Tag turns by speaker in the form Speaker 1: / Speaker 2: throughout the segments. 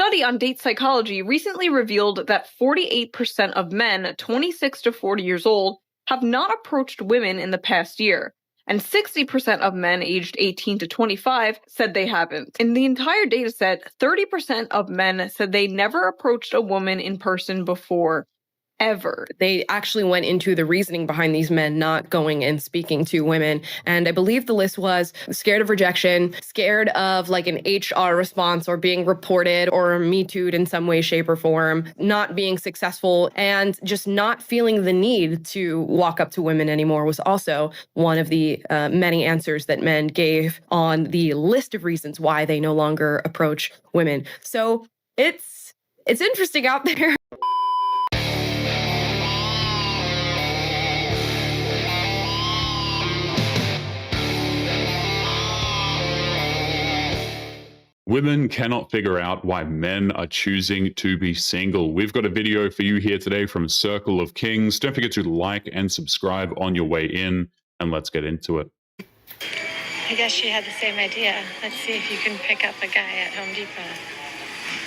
Speaker 1: study on date psychology recently revealed that 48% of men 26 to 40 years old have not approached women in the past year, and 60% of men aged 18 to 25 said they haven't. In the entire dataset, 30% of men said they never approached a woman in person before. Ever.
Speaker 2: They actually went into the reasoning behind these men not going and speaking to women. And I believe the list was scared of rejection, scared of like an HR response or being reported or Me Too'd in some way, shape, or form, not being successful, and just not feeling the need to walk up to women anymore was also one of the many answers that men gave on the list of reasons why they no longer approach women. So it's interesting out there.
Speaker 3: Women cannot figure out why men are choosing to be single. We've got a video for you here today from Circle of Kings. Don't forget to like and subscribe on your way in, and let's get into it.
Speaker 4: I guess she had the same idea. Let's see if you can pick up a guy at Home Depot.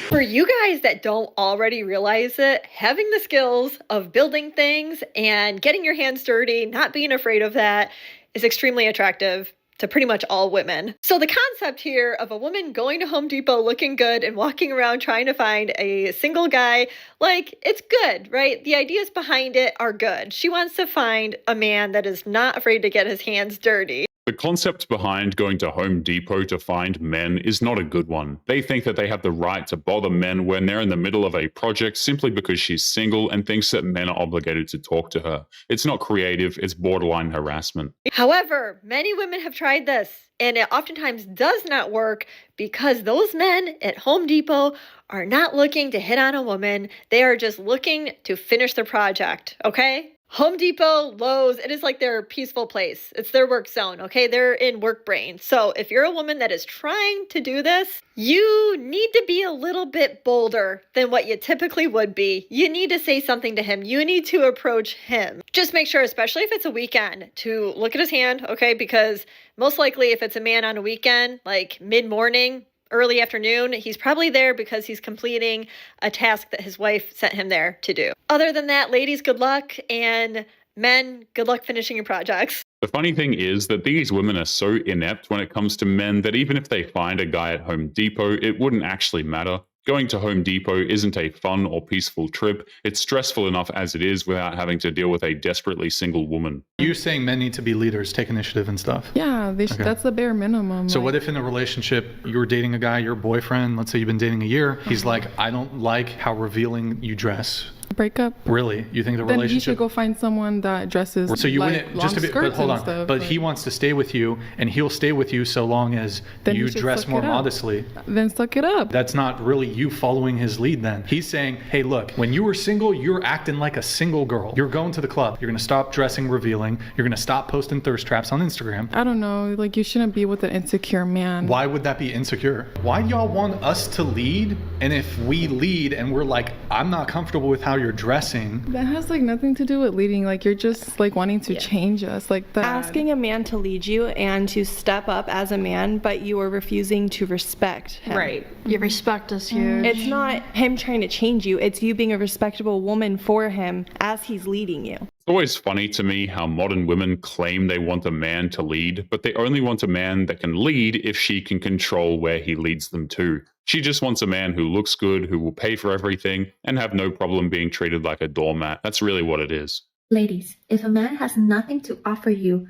Speaker 5: For you guys that don't already realize it, having the skills of building things and getting your hands dirty, not being afraid of that, is extremely attractive to pretty much all women. So the concept here of a woman going to Home Depot looking good and walking around trying to find a single guy, like, it's good, right? The ideas behind it are good. She wants to find a man that is not afraid to get his hands dirty.
Speaker 3: The concept behind going to Home Depot to find men is not a good one. They think that they have the right to bother men when they're in the middle of a project simply because she's single and thinks that men are obligated to talk to her. It's not creative, it's borderline harassment.
Speaker 5: However, many women have tried this, and it oftentimes does not work because those men at Home Depot are not looking to hit on a woman. They are just looking to finish their project, okay? Home Depot, Lowe's, it is like their peaceful place. It's their work zone, okay? They're in work brain. So if you're a woman that is trying to do this, you need to be a little bit bolder than what you typically would be. You need to say something to him. You need to approach him. Just make sure, especially if it's a weekend, to look at his hand, okay? Because most likely if it's a man on a weekend, like mid-morning, early afternoon, he's probably there because he's completing a task that his wife sent him there to do. Other than that, ladies, good luck, and men, good luck finishing your projects.
Speaker 3: The funny thing is that these women are so inept when it comes to men that even if they find a guy at Home Depot, it wouldn't actually matter. Going to Home Depot isn't a fun or peaceful trip. It's stressful enough as it is without having to deal with a desperately single woman.
Speaker 6: You're saying men need to be leaders, take initiative and stuff?
Speaker 7: Yeah, that's the bare minimum.
Speaker 6: So what if in a relationship you're dating a guy, your boyfriend, let's say you've been dating a year, he's like, I don't like how revealing you dress.
Speaker 7: Break up.
Speaker 6: Really? You think the
Speaker 7: then
Speaker 6: relationship?
Speaker 7: You should go find someone that dresses
Speaker 6: so you
Speaker 7: like
Speaker 6: wouldn't
Speaker 7: long
Speaker 6: just to be,
Speaker 7: skirts
Speaker 6: but hold on.
Speaker 7: and stuff,
Speaker 6: but he wants to stay with you, and he'll stay with you so long as you dress more modestly.
Speaker 7: Then suck it up.
Speaker 6: That's not really you following his lead then. He's saying, hey, look, when you were single, you're acting like a single girl. You're going to the club. You're going to stop dressing revealing. You're going to stop posting thirst traps on Instagram.
Speaker 7: I don't know. Like, you shouldn't be with an insecure man.
Speaker 6: Why would that be insecure? Why do y'all want us to lead? And if we lead and we're like, I'm not comfortable with how you're dressing.
Speaker 7: That has like nothing to do with leading. Like, you're just like wanting to change us like that.
Speaker 8: Asking a man to lead you and to step up as a man, but you are refusing to respect him.
Speaker 9: Right. Your respect is huge.
Speaker 8: It's not him trying to change you. It's you being a respectable woman for him as he's leading you.
Speaker 3: It's always funny to me how modern women claim they want a man to lead, but they only want a man that can lead if she can control where he leads them to. She just wants a man who looks good, who will pay for everything, and have no problem being treated like a doormat. That's really what it is.
Speaker 10: Ladies, if a man has nothing to offer you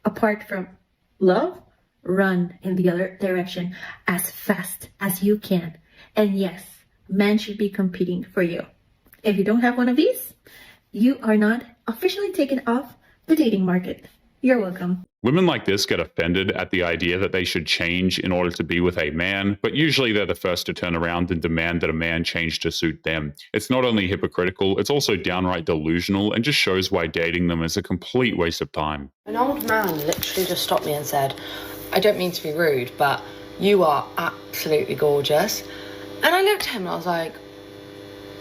Speaker 10: apart from love, run in the other direction as fast as you can. And yes, men should be competing for you. If you don't have one of these, you are not officially taken off the dating market. You're welcome.
Speaker 3: Women like this get offended at the idea that they should change in order to be with a man, but usually they're the first to turn around and demand that a man change to suit them. It's not only hypocritical, it's also downright delusional and just shows why dating them is a complete waste of time.
Speaker 11: An old man literally just stopped me and said, I don't mean to be rude, but you are absolutely gorgeous. And I looked at him and I was like,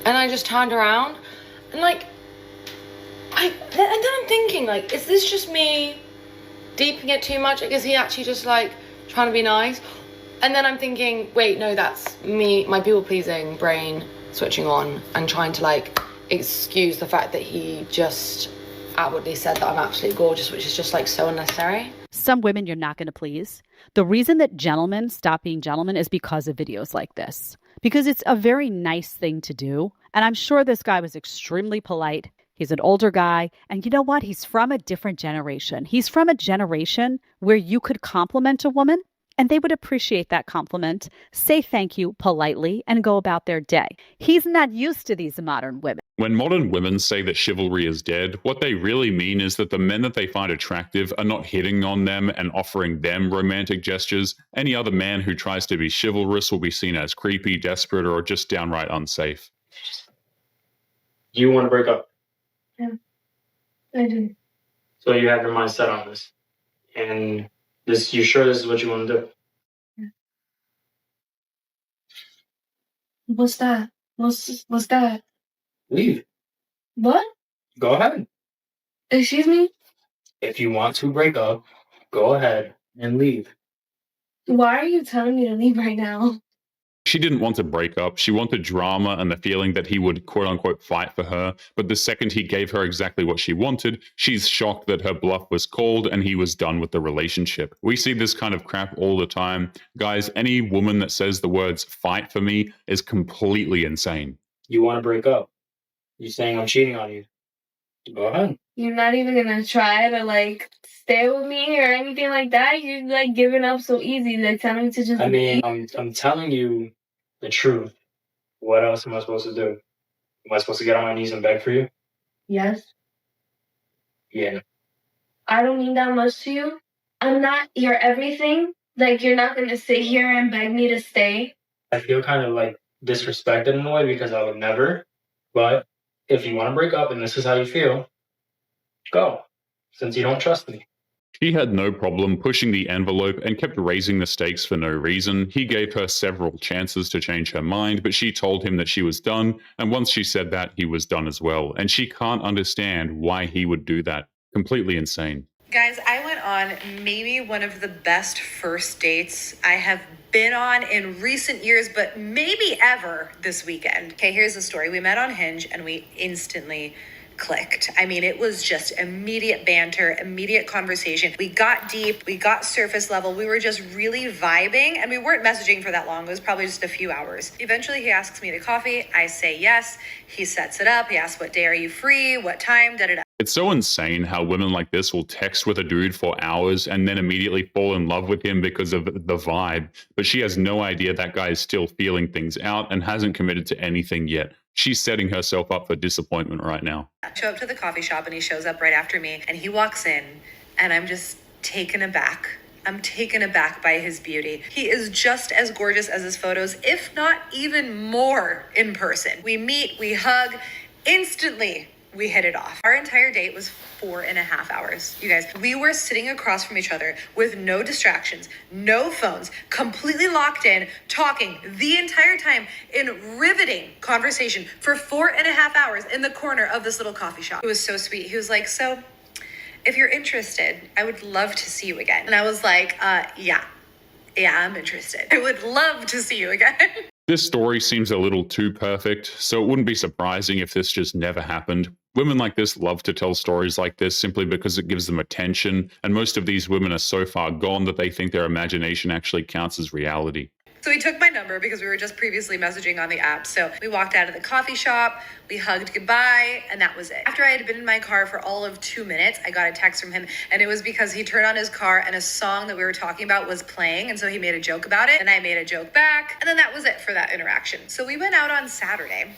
Speaker 11: and I just turned around and like, and then I'm thinking, like, is this just me deeping it too much? Like, is he actually just like trying to be nice? And then I'm thinking, wait, no, that's me, my people-pleasing brain switching on and trying to like excuse the fact that he just outwardly said that I'm absolutely gorgeous, which is just like so unnecessary.
Speaker 12: Some women you're not going to please. The reason that gentlemen stop being gentlemen is because of videos like this. Because it's a very nice thing to do. And I'm sure this guy was extremely polite. He's an older guy. And you know what? He's from a different generation. He's from a generation where you could compliment a woman and they would appreciate that compliment, say thank you politely, and go about their day. He's not used to these modern women.
Speaker 3: When modern women say that chivalry is dead, what they really mean is that the men that they find attractive are not hitting on them and offering them romantic gestures. Any other man who tries to be chivalrous will be seen as creepy, desperate, or just downright unsafe.
Speaker 13: You want to break up?
Speaker 14: Yeah, I do.
Speaker 13: So you have your mind set on this. And you sure this is what you want to do?
Speaker 14: Yeah. What's that? What's that?
Speaker 13: Leave.
Speaker 14: What?
Speaker 13: Go ahead.
Speaker 14: Excuse me?
Speaker 13: If you want to break up, go ahead and leave.
Speaker 14: Why are you telling me to leave right now?
Speaker 3: She didn't want to break up. She wanted drama and the feeling that he would quote unquote fight for her. But the second he gave her exactly what she wanted, she's shocked that her bluff was called and he was done with the relationship. We see this kind of crap all the time. Guys, any woman that says the words fight for me is completely insane.
Speaker 13: You want to break up? You saying I'm cheating on you? Go ahead.
Speaker 14: You're not even gonna try to like stay with me or anything like that. You're like giving up so easy, like telling me to just.
Speaker 13: I mean, I'm telling you the truth. What else am I supposed to do? Am I supposed to get on my knees and beg for you?
Speaker 14: Yes.
Speaker 13: Yeah.
Speaker 14: I don't mean that much to you. I'm not your everything. Like you're not gonna sit here and beg me to stay.
Speaker 13: I feel kind of like disrespected in a way because I would never. But if you want to break up and this is how you feel, go, since you don't trust me.
Speaker 3: She had no problem pushing the envelope and kept raising the stakes for no reason. He gave her several chances to change her mind, but she told him that she was done, and once she said that, he was done as well. And she can't understand why he would do that. Completely insane.
Speaker 15: Guys, I went on maybe one of the best first dates I have been on in recent years, but maybe ever this weekend. Okay, here's the story. We met on Hinge and we instantly clicked. I mean, it was just immediate banter, immediate conversation. We got deep, we got surface level. We were just really vibing and we weren't messaging for that long. It was probably just a few hours. Eventually he asks me to coffee. I say yes. He sets it up. He asks, what day are you free? What time? Da da da.
Speaker 3: It's so insane how women like this will text with a dude for hours and then immediately fall in love with him because of the vibe. But she has no idea that guy is still feeling things out and hasn't committed to anything yet. She's setting herself up for disappointment right now.
Speaker 15: I show up to the coffee shop and he shows up right after me and he walks in and I'm just taken aback. I'm taken aback by his beauty. He is just as gorgeous as his photos, if not even more in person. We meet, we hug, instantly we hit it off. Our entire date was 4.5 hours. You guys, we were sitting across from each other with no distractions, no phones, completely locked in, talking the entire time in riveting conversation for 4.5 hours in the corner of this little coffee shop. It was so sweet. He was like, so if you're interested, I would love to see you again. And I was like, yeah, I'm interested. I would love to see you again.
Speaker 3: This story seems a little too perfect, so it wouldn't be surprising if this just never happened. Women like this love to tell stories like this simply because it gives them attention, and most of these women are so far gone that they think their imagination actually counts as reality.
Speaker 15: So he took my number because we were just previously messaging on the app. So we walked out of the coffee shop, we hugged goodbye, and that was it. After I had been in my car for all of 2 minutes, I got a text from him, and it was because he turned on his car and a song that we were talking about was playing, and so he made a joke about it, and I made a joke back, and then that was it for that interaction. So we went out on Saturday,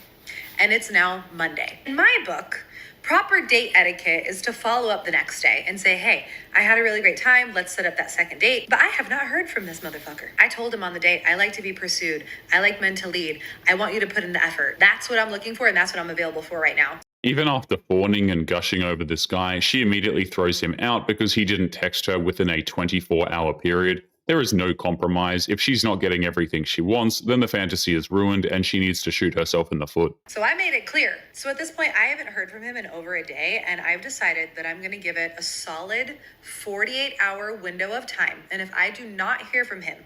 Speaker 15: and it's now Monday. In my book, proper date etiquette is to follow up the next day and say, hey, I had a really great time. Let's set up that second date. But I have not heard from this motherfucker. I told him on the date, I like to be pursued. I like men to lead. I want you to put in the effort. That's what I'm looking for, and that's what I'm available for right now.
Speaker 3: Even after fawning and gushing over this guy, she immediately throws him out because he didn't text her within a 24-hour period. There is no compromise. If she's not getting everything she wants, then the fantasy is ruined and she needs to shoot herself in the foot.
Speaker 15: So I made it clear. So at this point, I haven't heard from him in over a day, and I've decided that I'm going to give it a solid 48-hour window of time. And if I do not hear from him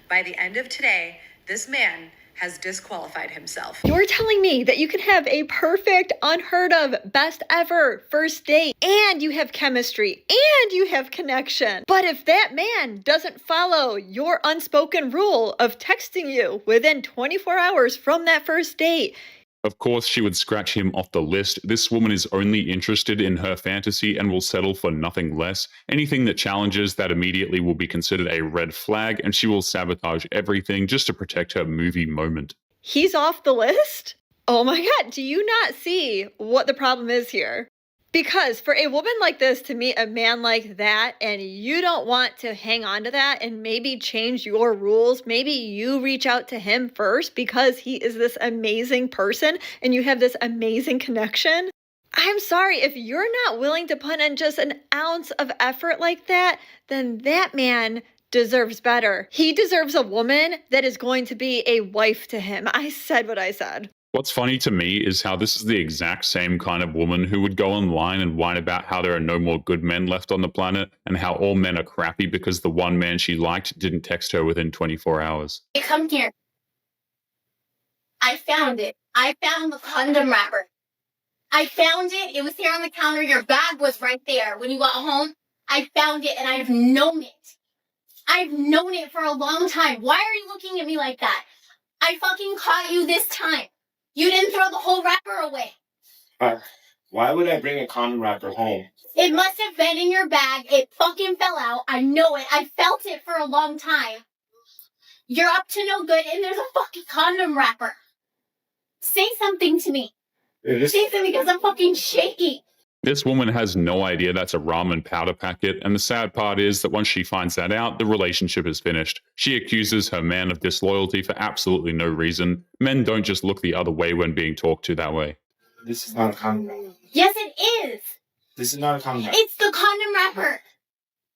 Speaker 15: by the end of today, this man has disqualified himself.
Speaker 5: You're telling me that you can have a perfect, unheard of, best ever first date, and you have chemistry, and you have connection. But if that man doesn't follow your unspoken rule of texting you within 24 hours from that first date,
Speaker 3: of course, she would scratch him off the list. This woman is only interested in her fantasy and will settle for nothing less. Anything that challenges that immediately will be considered a red flag, and she will sabotage everything just to protect her movie moment.
Speaker 5: he's off the list? Oh my God, do you not see what the problem is here? Because for a woman like this to meet a man like that and you don't want to hang on to that and maybe change your rules, maybe you reach out to him first because he is this amazing person and you have this amazing connection. I'm sorry, if you're not willing to put in just an ounce of effort like that, then that man deserves better. He deserves a woman that is going to be a wife to him. I said what I said.
Speaker 3: What's funny to me is how this is the exact same kind of woman who would go online and whine about how there are no more good men left on the planet and how all men are crappy because the one man she liked didn't text her within 24 hours.
Speaker 16: Hey, come here. I found it. I found the condom wrapper. I found it. It was here on the counter. Your bag was right there when you got home. I found it and I've known it. I've known it for a long time. Why are you looking at me like that? I fucking caught you this time. You didn't throw the whole wrapper away.
Speaker 17: Why would I bring a condom wrapper home?
Speaker 16: It must have been in your bag. It fucking fell out. I know it. I felt it for a long time. You're up to no good and there's a fucking condom wrapper. Say something to me. Say something because I'm fucking shaky.
Speaker 3: This woman has no idea that's a ramen powder packet, and the sad part is that once she finds that out, the relationship is finished. She accuses her man of disloyalty for absolutely no reason. Men don't just look the other way when being talked to that way.
Speaker 17: This is not a condom wrapper.
Speaker 16: Yes, it is.
Speaker 17: This is not a condom wrapper.
Speaker 16: It's the condom wrapper.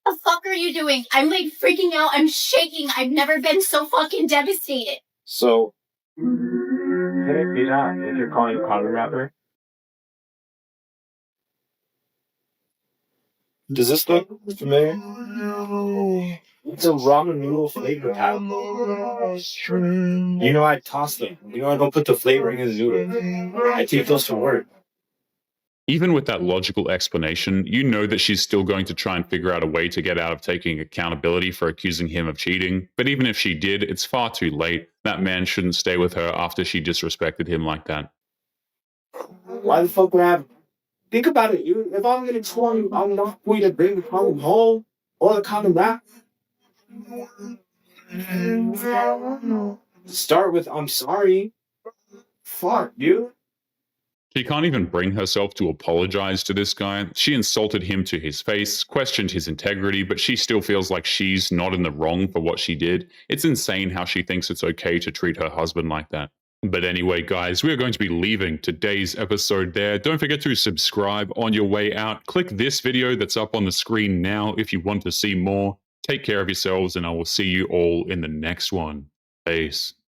Speaker 16: What the fuck are you doing? I'm like freaking out. I'm shaking. I've never been so fucking devastated.
Speaker 17: So, can it be that if you're calling a condom wrapper? Does this look familiar? It's a ramen noodle flavor pack. You know I toss them. You know I don't put the flavoring in the noodle. I take those to work.
Speaker 3: Even with that logical explanation, you know that she's still going to try and figure out a way to get out of taking accountability for accusing him of cheating. But even if she did, it's far too late. That man shouldn't stay with her after she disrespected him like that.
Speaker 17: Why the fuck would I have... Think about it. If I'm going to tell you, I'm not going to bring the condom home or the condom back. Start with, I'm sorry. Fuck, dude.
Speaker 3: She can't even bring herself to apologize to this guy. She insulted him to his face, questioned his integrity, but she still feels like she's not in the wrong for what she did. It's insane how she thinks it's okay to treat her husband like that. But anyway, guys, we are going to be leaving today's episode there. Don't forget to subscribe on your way out. Click this video that's up on the screen now if you want to see more. Take care of yourselves, and I will see you all in the next one. Peace.